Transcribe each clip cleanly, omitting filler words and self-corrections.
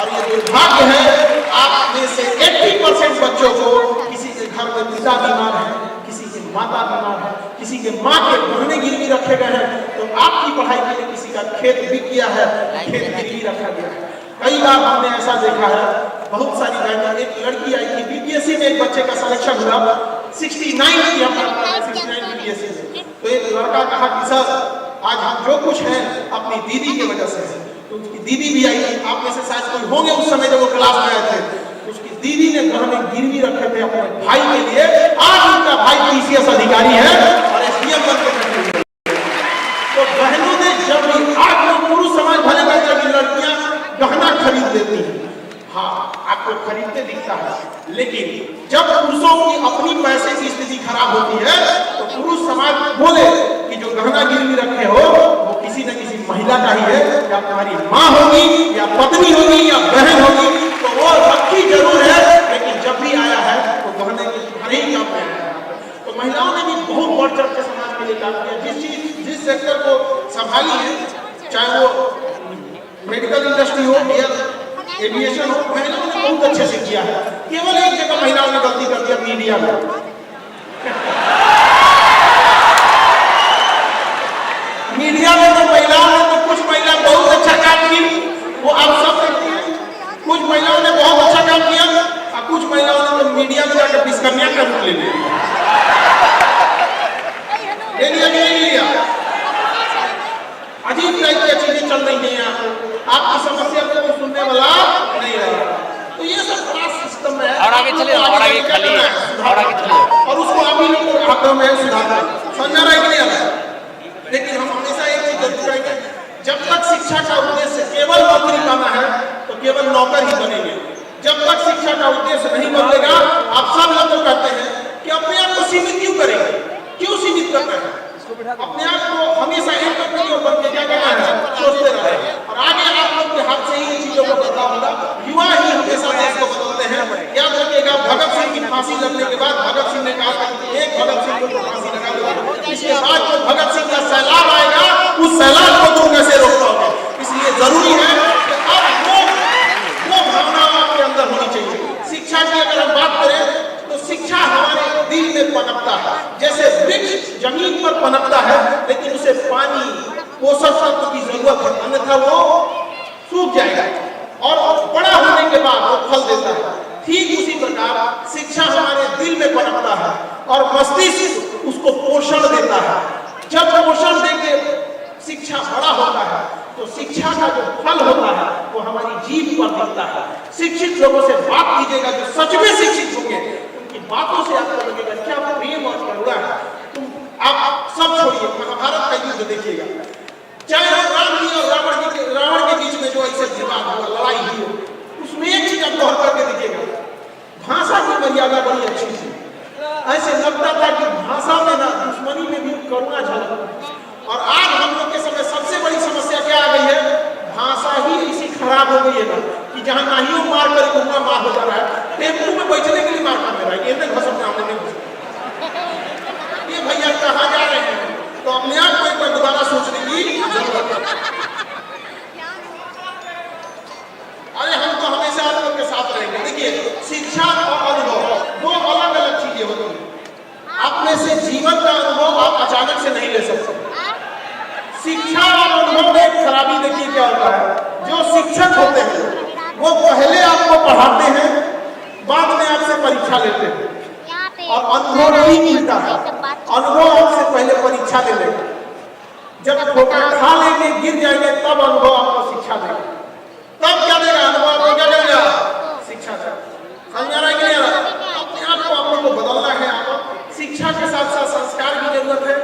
और ये दुर्भाग्य है, आप में से 80% बच्चों को किसी के घर में पिता बीमार है, किसी के माता बीमार है, किसी के माँ के गहने गिरवी रखे गए हैं, तो आपकी पढ़ाई के लिए किसी का खेत बिक गया है, खेत गिरवी रखा गया है। कई बार हमने ऐसा देखा है, बहुत सारी बहनें, एक लड़की आई थी बीपीएससी में, एक बच्चे का सिलेक्शन हुआ 69 की, हम 69 बीपीएससी में, तो एक लड़का कहा कि सर आज हम जो कुछ हैं अपनी दीदी की वजह से है। तो उसकी दीदी भी आई थी, आप में से शायद कोई होंगे उस समय जब वो क्लास में आए थे, तो उसकी दीदी ने गहने गिरवी रखे थे अपने भाई के लिए। आज उनका भाई पीसीएस अधिकारी है और एसडीएम बन के बैठे हुए। तो बहनों ने जब भी, आज लोग पुरुष समाज भले कहता है कि लड़कियां गहना खरीद लेती हैं, हाँ आपको खरीदते दिखता है, लेकिन जब पुरुषों की अपनी पैसे की स्थिति खराब होती है तो पुरुष समाज बोले कि जो गहना गिरवी रखे हो वो किसी न किसी महिला का ही है, या तुम्हारी माँ होगी या पत्नी होगी या बहन होगी, तो वो रखी जरूर है, लेकिन जब भी आया है तो गहने के तुम्हारे ही काम में आया है। तो महिलाओं ने भी बहुत बढ़ चढ़ के समाज के लिए काम किया। जिस सेक्टर को संभाली है, चाहे वो मेडिकल इंडस्ट्री हो या एविएशन हो, महिलाओं ने बहुत अच्छे से किया है। केवल एक जगह महिलाओं ने गलती कर दिया, मीडिया में। मीडिया में तो महिलाओं ने तो कुछ महिला बहुत अच्छा काम की, वो आप सब देखते हैं। कुछ महिलाओं ने बहुत अच्छा काम किया और कुछ महिलाओं ने तो मीडिया में जाकर विस्कन्या का रूप ले लिया। अजीब टाइप की चीजें चल रही हैं यहाँ, आपकी समस्या को कोई सुनने वाला नहीं रहा। तो ये सब बड़ा सिस्टम है, और आगे चले, और आगे खाली है, और आगे चले, और उसको अभी लोग हाथों में सुधारना समझा रहा है कि नहीं आ रहा है। लेकिन हम हमेशा एक चीज जरूर करेंगे, जब तक शिक्षा का उद्देश्य केवल नौकरी पाना है तो केवल नौकर ही बनेंगे। जब तक शिक्षा का उद्देश्य नहीं बदलेगा, आप सब लोग तो कहते हैं कि अपने आप को सीमित क्यों करेंगे, क्यों सीमित करते हैं अपने आप को, हमेशा एक व्यक्ति को बन के क्या करना है, सोचते रहे। और आगे आप लोग के हाथ से ही इन चीजों को बदलाव होगा। युवा ही हमेशा देश को बदलते हैं। याद रखिएगा, भगत सिंह की फांसी लगने के बाद भगत सिंह ने कहा था कि एक भगत सिंह को फांसी लगा दो, इसके बाद जो भगत सिंह का सैलाब आएगा उस सैलाब को तुम कैसे रोक पाओगे। इसलिए जरूरी है कि अब वो भावना आपके अंदर होनी चाहिए। शिक्षा की अगर हम बात करें तो शिक्षा हमारे दिल में पनपता है, जैसे वृक्ष जमीन पर पनपता है, लेकिन उसे पानी, पोषक तत्व की जरूरत है, अन्यथा वो सूख जाएगा और बड़ा होने के बाद वो फल देता है। ठीक उसी प्रकार शिक्षा हमारे दिल में पनपता है और मस्तिष्क उसको पोषण देता है। जब पोषण देके शिक्षा बड़ा होता है तो शिक्षा का जो फल होता है वो हमारी जीभ पर दिखता है। शिक्षित लोगों से बात कीजिएगा जो सच में शिक्षित होंगे, उनकी बातों से आपको लगेगा क्या प्रेम और करुणा है। तुम आप सब छोड़िए, महाभारत का युद्ध देखिएगा, चाहे राम जी और रावण के बीच में जो ऐसे विवाद हुआ, लड़ाई हुई, उसमें एक चीज आप गौर करके देखिएगा, भाषा की मर्यादा बड़ी अच्छी थी। ऐसे लगता था कि भाषा में ना, दुश्मनी में भी करुणा झलक। और आज हम लोग के समय सबसे बड़ी समस्या क्या आ गई है, भाषा ही इसी खराब हो गई है ना, कि जहां नाहियों मार कर उतना मार हो जा रहा है, टेम्पू में बैठने के लिए मार कर रहा है, ये नहीं घसम सामने नहीं घुस। ये भैया कहाँ जा रहे हैं, तो अपने आप को एक बार दोबारा सोचने की जरूरत है। अरे हम तो हमेशा आप लोग के साथ रहेंगे। देखिए, शिक्षा और अनुभव दो अलग अलग चीजें होती हैं। अपने से जीवन का अनुभव आप अचानक से नहीं ले सकते। शिक्षा और अनुभव में खराबी देखिए क्या होता है, जो शिक्षक होते हैं वो पहले आपको पढ़ाते हैं, बाद में आपसे परीक्षा लेते हैं, और अनुभव नहीं मिलता है। अनुभव आपसे पहले परीक्षा ले लेंगे, जब ठोकर खा लेंगे, गिर जाएंगे, तब अनुभव आपको शिक्षा देगा। तब क्या देगा अनुभव आपको, क्या देगा, शिक्षा देगा। समझ आ रहा है कि नहीं आ रहा? अपने आप को आप लोग को बदलना है। शिक्षा के साथ साथ संस्कार की जरूरत है,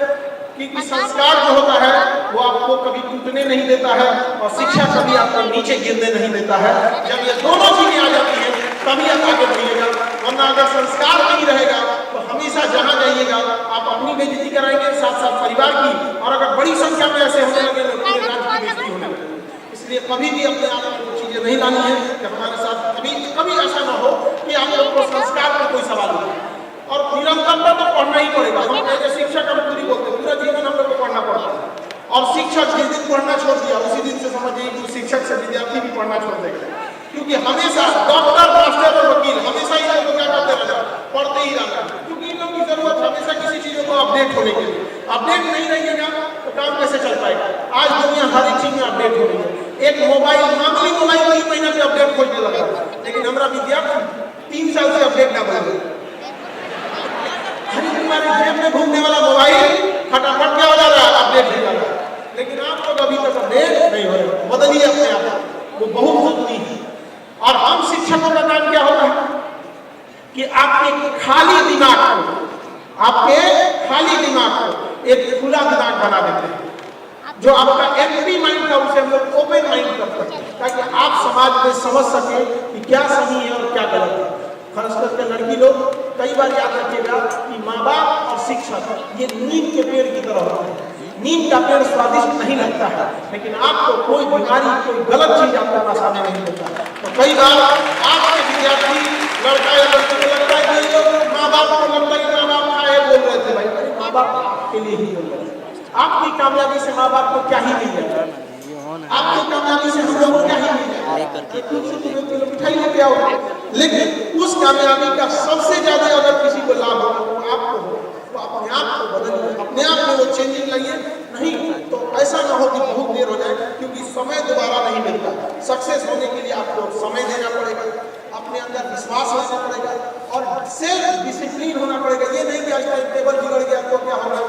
क्योंकि संस्कार जो होता है वो आपको कभी टूटने नहीं देता है और शिक्षा कभी आपको नीचे गिरने नहीं देता है। जब ये दोनों चीजें आ जाती हैं तभी आप आगे बढ़िएगा, वरना अगर संस्कार नहीं रहेगा तो हमेशा जहां जाइएगा आप अपनी बेइज्जती कराएंगे, साथ साथ परिवार की, और अगर बड़ी संख्या में ऐसे होने लगे तो पूरे राज्य की बेइज्जती होने लगेगी। इसलिए कभी भी अपने आप को चीजें नहीं लानी है कि हमारे साथ कभी ऐसा ना हो कि आप लोग को संस्कार पर कोई सवाल हो। और निरंतरता तो पढ़ना ही पड़ेगा। हम कहते शिक्षक हम पूरी बोलते, पूरा जीवन हम लोग को पढ़ना पड़ता है। और शिक्षक जिस दिन पढ़ना छोड़ दिया उसी दिन से समझिए कि शिक्षक से विद्यार्थी भी पढ़ना छोड़ देगा। क्योंकि हमेशा डॉक्टर, मास्टर और वकील हमेशा इन लोगों को क्या करते रहना, पढ़ते ही रहना, क्योंकि इन लोगों की जरूरत हमेशा किसी चीजों को अपडेट होने के लिए। अपडेट नहीं रहेगा तो काम कैसे चल पाएगा? आज दुनिया हर एक चीज में अपडेट हो रही है। एक मोबाइल, मामूली मोबाइल 3 महीना में अपडेट खोजने लगा, लेकिन हमारा विद्यार्थी 3 साल से अपडेट ना बदले। हमारे जेब में घूमने वाला मोबाइल फटाफट क्या हो जा रहा है, अपडेट हो जा रहा है, लेकिन आप लोग अभी तक अपडेट नहीं हो रहे। बदलिए अपने आप, वो बहुत जरूरी है। और हम शिक्षकों का काम क्या होता है कि आपके खाली दिमाग को, आपके खाली दिमाग को एक खुला दिमाग बना देते हैं। जो आपका एम्प्टी माइंड था उसे हम लोग ओपन माइंड करते हैं, ताकि आप समाज में समझ सके कि क्या सही है और क्या गलत है। खास करके लड़की लोग कई बार याद रखिएगा कि माँ बाप और शिक्षक ये नीम के पेड़ की तरह होते हैं। नीम का पेड़ स्वादिष्ट नहीं लगता है, लेकिन आपको कोई बीमारी, कोई गलत चीज आपके पास आने नहीं देता। तो कई बार आपके विद्यार्थी, लड़का या लड़की को लगता है कि माँ बाप को लगता है कि माँ बाप खाए बोल रहे थे, भाई माँ बाप आपके लिए ही बोल रहे थे। आपकी कामयाबी से माँ बाप को क्या ही मिल जाए, आपकी कामयाबी से हम लोग को क्या ही मिल जाए, मिठाई लेके आओ। लेकिन उस कामयाबी का सबसे ज्यादा अगर किसी को लाभ हो तो आपको हो, तो अपने आप को बदलिए, अपने आप में वो चेंजिंग लाइए। नहीं तो ऐसा ना हो कि बहुत देर हो जाए, क्योंकि समय दोबारा नहीं मिलता। सक्सेस होने के लिए आपको समय देना पड़ेगा, अपने अंदर विश्वास लाना पड़ेगा और सेल्फ डिसिप्लिन होना पड़ेगा। ये नहीं कि आज टाइम टेबल बिगड़ गया तो क्या होगा,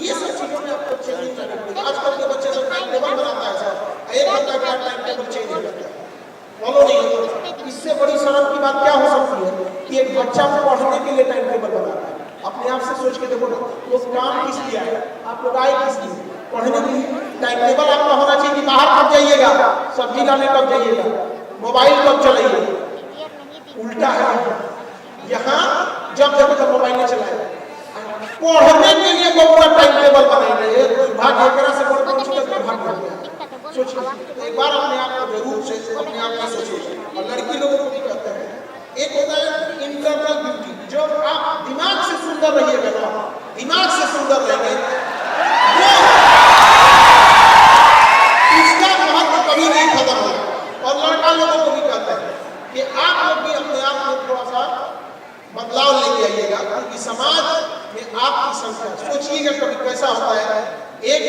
ये सब चीजों में आपको चेंजिंग लानी पड़ेगी। आजकल के बच्चे सब टाइम टेबल बनाता है, सर 1 घंटा का टाइम टेबल चेंज हो जाता है, फॉलो नहीं होता। इससे बड़ी शर्म की बात क्या हो सकती है कि एक बच्चा पढ़ने के लिए टाइम टेबल बनाता है। अपने आप से सोच के देखो, वो काम किस लिए है, आप लोग आए किस लिए, पढ़ने के लिए। टाइम टेबल आपका होना चाहिए कि बाहर कब जाइएगा, सब्जी लाने कब जाइएगा, मोबाइल कब चलाइए। उल्टा है, यहाँ जब देखो तब मोबाइल नहीं चलाएगा। पढ़ने के लिए पूरा टाइम टेबल बनाएंगे, भाग्य से बड़ कौन सी भाग हो गया। सोचिए एक बार अपने आप को जरूर से अपने आप में सोचिए। और लड़की लोगों को भी कहते हैं, एक होता है इंटरनल ब्यूटी, जो आप दिमाग से सुंदर रहिएगा ना, दिमाग से सुंदर रहेंगे, इसका महत्व कभी नहीं खत्म होगा। और लड़का लोगों को भी कहते हैं कि आप लोग भी अपने आप में थोड़ा सा बदलाव लेके आइएगा, क्योंकि समाज में आपकी संख्या, सोचिएगा कभी कैसा होता है, एक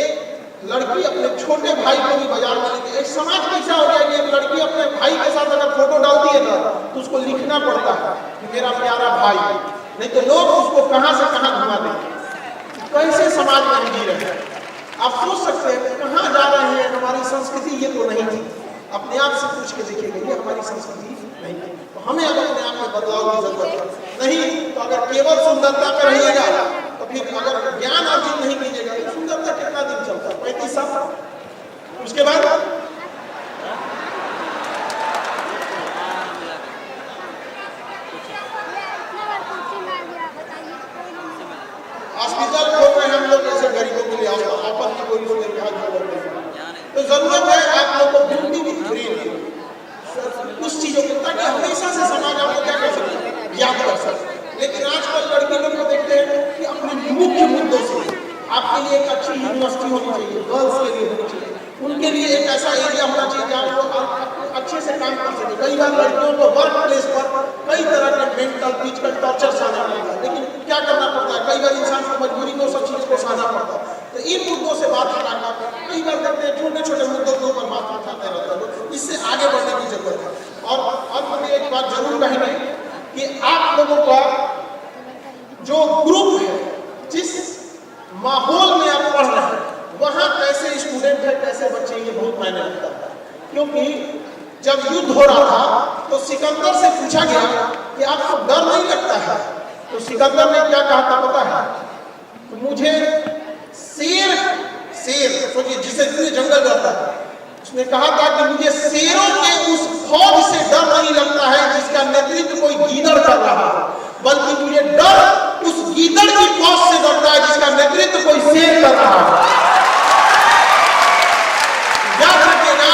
लड़की अपने छोटे भाई को भी बाजार में लेके, एक समाज कैसा हो गया कि एक लड़की अपने भाई के साथ अगर फोटो डालती है ना तो उसको लिखना पड़ता है कि मेरा प्यारा भाई, नहीं तो लोग उसको कहां से कहां घुमा देंगे। कैसे समाज में हम जी रहे हैं, आप सोच सकते हैं कहां जा रहे हैं। हमारी संस्कृति ये तो नहीं थी, अपने आप से पूछ के देखिएगा, ये हमारी संस्कृति नहीं थी। तो हमें अगर अपने आप में बदलाव की जरूरत है, नहीं तो अगर केवल सुंदरता पे रहिएगा तो फिर अगर ज्ञान अर्जित नहीं कीजिएगा तो सुंदरता कितना दिन चलता है, 35 साल। उसके बाद हॉस्पिटल खोल रहे हैं हम लोग, ऐसे गरीबों के लिए आपस में कोई तो जरूरत है आप लोग को ड्यूटी विद ब्रेन उस चीजों को, ताकि हमेशा से समाज आपको क्या कर सके, याद कर सके। लेकिन आजकल लड़की लोग को देखते हैं कि अपने मुख्य मुद्दों से आपके लिए एक अच्छी यूनिवर्सिटी होनी चाहिए, गर्ल्स के लिए होनी चाहिए, उनके लिए एक ऐसा एरिया होना चाहिए जहाँ वो अच्छे से काम कर सके। कई बार लड़कियों को वर्क प्लेस पर कई तरह के मेंटल फिजिकल टॉर्चर सहना पड़ता है, लेकिन क्या करना पड़ता है, कई बार इंसान को मजबूरी में सब चीज को सहना पड़ता है। तो इन मुद्दों से बात हटाना, कई बार देखते हैं छोटे छोटे मुद्दों के ऊपर बात उठाते रहते हैं, इससे आगे बढ़ने की जरूरत है। और अंत में एक बात जरूर कहेंगे कि आप लोगों का जो ग्रुप है, जिस माहौल में आप पढ़ रहे हैं, वहां कैसे स्टूडेंट है, कैसे बच्चे, ये बहुत मायने रखता है। क्योंकि जब युद्ध हो रहा था तो सिकंदर से पूछा गया कि आपको डर नहीं लगता है, तो सिकंदर ने क्या कहा था पता है, तो मुझे शेर सोचिए जिसे पूरे जंगल रहता है, उसने कहा था कि मुझे शेरों के उस फौज से डर नहीं लगता है जिसका नेतृत्व कोई गीदड़ कर रहा है, बल्कि मुझे डर उस गीदड़ की फौज से डरता है जिसका नेतृत्व कोई शेर कर रहा है। याद रखिएगा,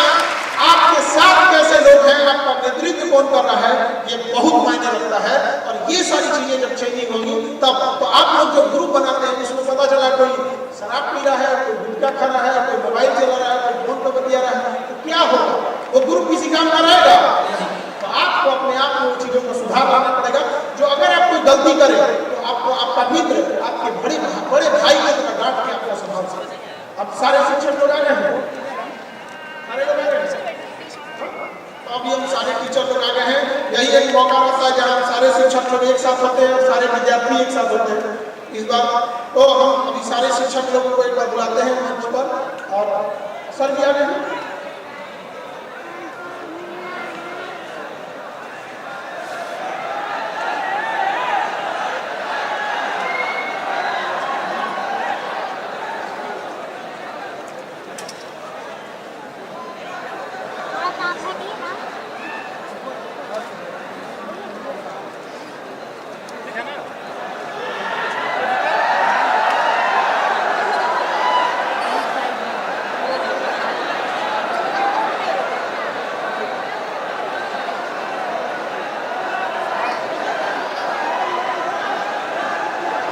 आपके साथ कैसे लोग हैं, आपका नेतृत्व कौन कर रहा है, ये बहुत मायने रखता है। और ये सारी चीजें जब चेंजिंग होंगी तब तो आप लोग जो ग्रुप बनाते हैं उसमें पता चला कोई शराब पी रहा है, कोई गुटखा खा रहा है, कोई मोबाइल चला रहा है, कोई फोन पर बतिया रहा है, तो क्या होगा, वो ग्रुप किसी काम का रहेगा? गलती करे तो आपको आपका मित्र आपके बड़े बड़े भाई की तरह डांट के आपको संभाल सकते हैं। अब सारे शिक्षक लोग आ गए हैं, सारे लोग आ गए हैं, तो अभी हम सारे टीचर लोग आ गए हैं। यही एक मौका होता है जहाँ सारे शिक्षक लोग एक साथ होते हैं और सारे विद्यार्थी एक साथ होते हैं। इस बार तो हम अभी सारे शिक्षक लोगों को एक बार बुलाते हैं मंच पर, और सर भी आ गए हैं।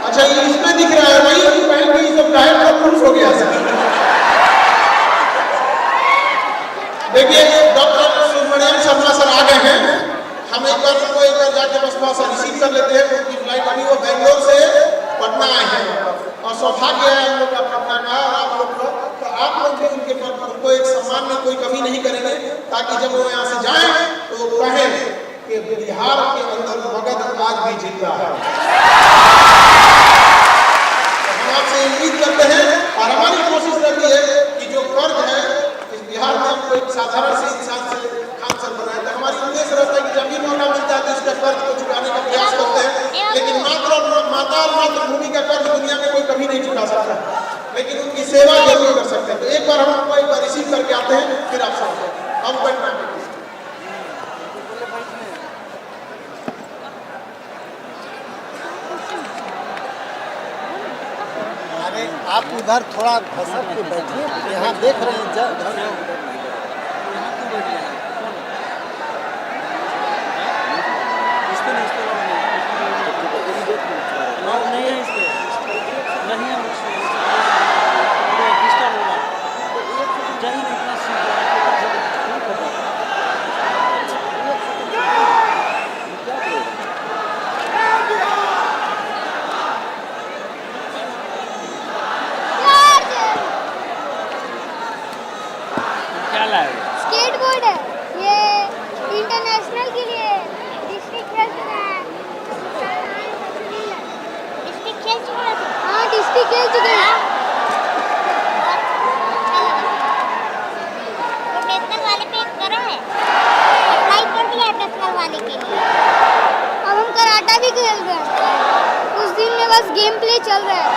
अच्छा, ये इसमें दिख रहा है भाई कि पहले भी सब गायब का पुरुष हो गया सर। देखिए डॉक्टर सुब्रमण्यम शर्मा सर आ गए हैं। हम एक बार उनको एक बार जाके बस थोड़ा सा रिसीव कर लेते हैं। उनकी फ्लाइट अभी वो बेंगलोर से पटना आए हैं और सौभाग्य है हम लोग का पटना का और आप लोग का, तो आप लोग भी उनके पर उनको एक सम्मान में कोई कमी नहीं करेंगे, ताकि जब वो यहाँ से जाए तो कहें कि बिहार के अंदर मगध आज भी जिंदा है। आपसे उम्मीद करते हैं और हमारी कोशिश रहती है कि जो कर्ज है इस बिहार में हम कोई साधारण से इंसान से सांसद बनाए, तो हमारी उद्देश्य रहता है कि जब भी मौका मिलता है तो इसका कर्ज को चुकाने का प्रयास करते हैं। लेकिन माता और मातृभूमि का कर्ज दुनिया में कोई कभी नहीं चुका सकता, लेकिन उनकी सेवा जरूर कर सकते हैं। तो एक बार हम उनको एक बार रिसीव करके आते हैं, फिर आप सब हम बैठना है। आप उधर थोड़ा फसक के बैठिए, यहाँ देख रहे हैं स्केटबोर्ड है ये, इंटरनेशनल के लिए डिस्ट्रिक्ट खेल चुका है। डिस्ट्रिक्ट खेल चुका है? हाँ डिस्ट्रिक्ट खेल चुके हैं। तो नेशनल वाले पे करा है, अप्लाई कर दिया है नेशनल वाले के लिए। अब हम कराटा भी खेल रहे हैं। उस दिन में बस गेम प्ले चल रहा है,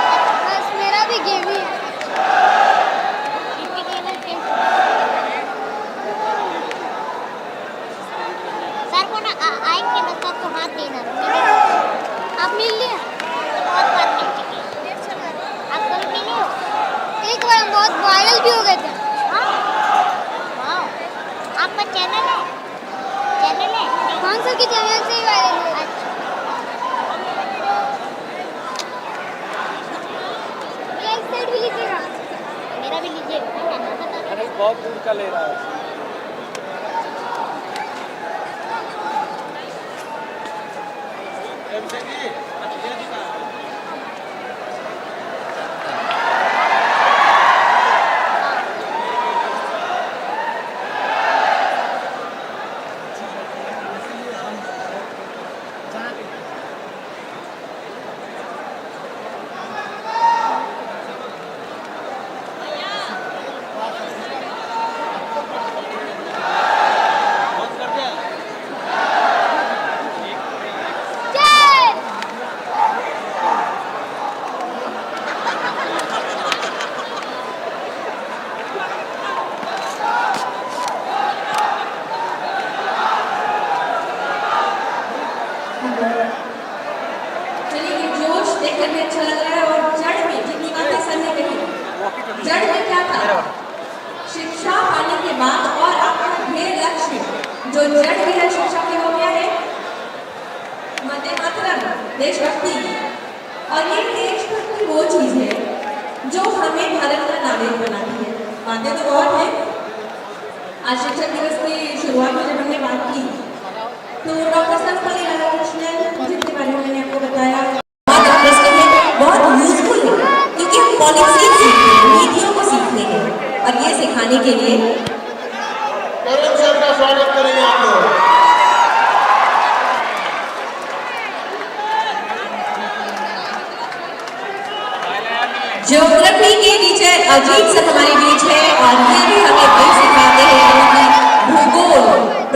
बस मेरा भी गेम ही है। आएंगे ना सबको हाथ देना, आप मिल लिया? बहुत बार मिल चुके हैं। आप कभी मिले हो? एक बार हम बहुत वायरल भी हो गए थे। हाँ वाह, आपका चैनल है? चैनल है कौन सा? के चैनल से ही वायरल हुए। अच्छा, एक साइड भी लीजिएगा, मेरा भी लीजिएगा। अरे बहुत दूर का ले रहा है। जड़ में क्या था? शिक्षा पाने के बाद और आपका ध्येय लक्ष्य जो जड़ भी है शिक्षा के, वो क्या है? वंदे मातरम, देशभक्ति। और ये देशभक्ति वो चीज है जो हमें भारत का नागरिक बनाती है। बातें तो बहुत है। आज शिक्षक दिवस की शुरुआत में जब हमने बात की तो डॉक्टर सर्वपल्ली राधाकृष्णन जिनके बारे में मैंने आपको बताया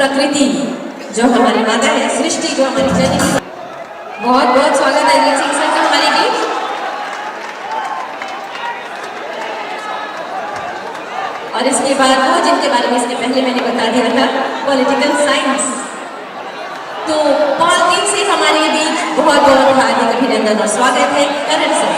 प्रकृति जो हमारी माता है, सृष्टि जो हमारी जननी। बहुत बहुत स्वागत है रीत सिंह सर का हमारे बीच। और इसके बाद वो जिनके बारे में इसके पहले मैंने बता दिया था, पॉलिटिकल साइंस, तो पॉलिटिक्स से हमारे बीच बहुत बहुत हार्दिक अभिनंदन और स्वागत है करण सर।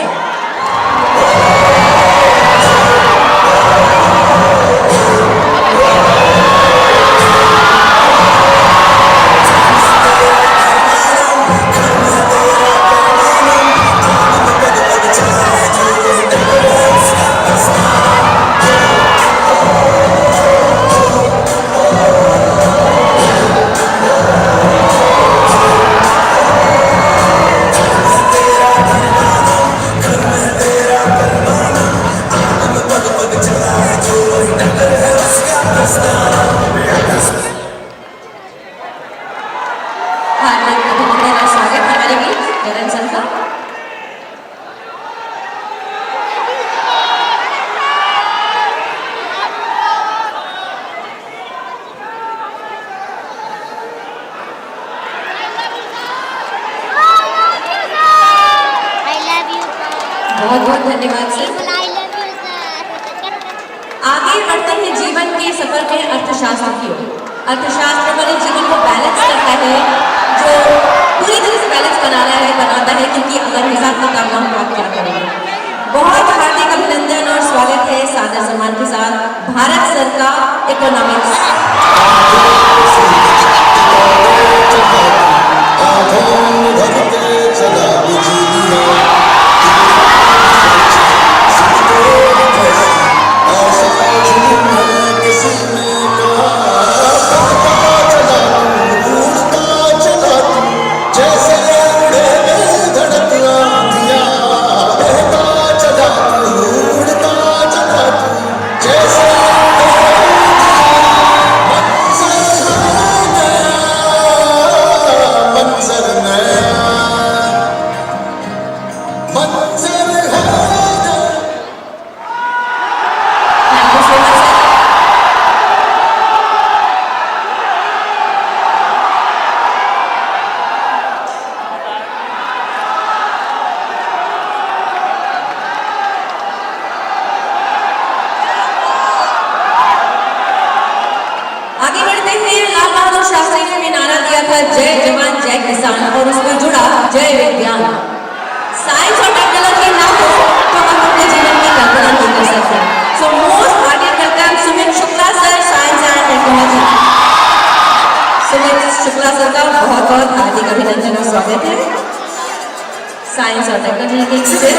बहुत बहुत धन्यवाद सर। आगे बढ़ते हैं जीवन के सफर में अर्थशास्त्र की ओर। अर्थशास्त्र हमारे जीवन को बैलेंस करता है, जो पूरी तरह से बैलेंस बनाता है, क्योंकि अगर हिसाब का काम ना हो तो आप क्या करेंगे। बहुत हार्दिक अभिनंदन और स्वागत है सादर सम्मान के साथ भारत सर का इकोनॉमिक्स। जय जवान जय किसान और उसमें जुड़ा जय विज्ञान। साइंस और टेक्नोलॉजी ना हो तो हम अपने जीवन की कल्पना नहीं कर सकते। So most Hardik welcome Sumit Shukla sir, science and technology. Sumit Shukla sir का बहुत बहुत हार्दिक अभिनंदन और स्वागत है साइंस और टेक्नोलॉजी के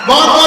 बहुत